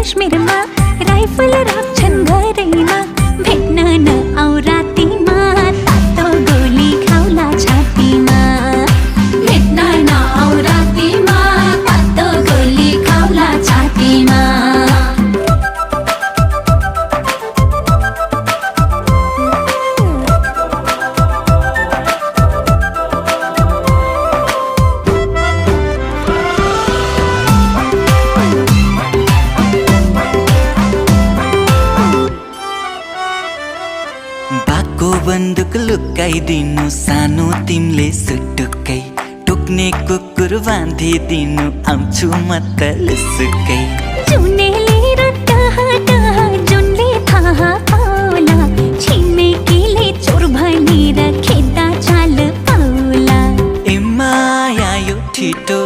काश्मीरमा राइफल राख्छन् घरैमा भेट्न नआऊ रातिमा तातो गोली खाउला छातीमा भेट्न नआऊ रातिमा तातो गोली खाउला छातीमा बाको बन्दुक लुकाइदिनु सानो तिमीले सुटुक्कै टोक्ने कुकुर बाँधिदिनु आउँछु म त लुसुकै जुनेली र टहा जुनले थाहा पाउला छिमेकीले चोर भनेर खेद्दा चाल पाउला ए माया यो ठिटो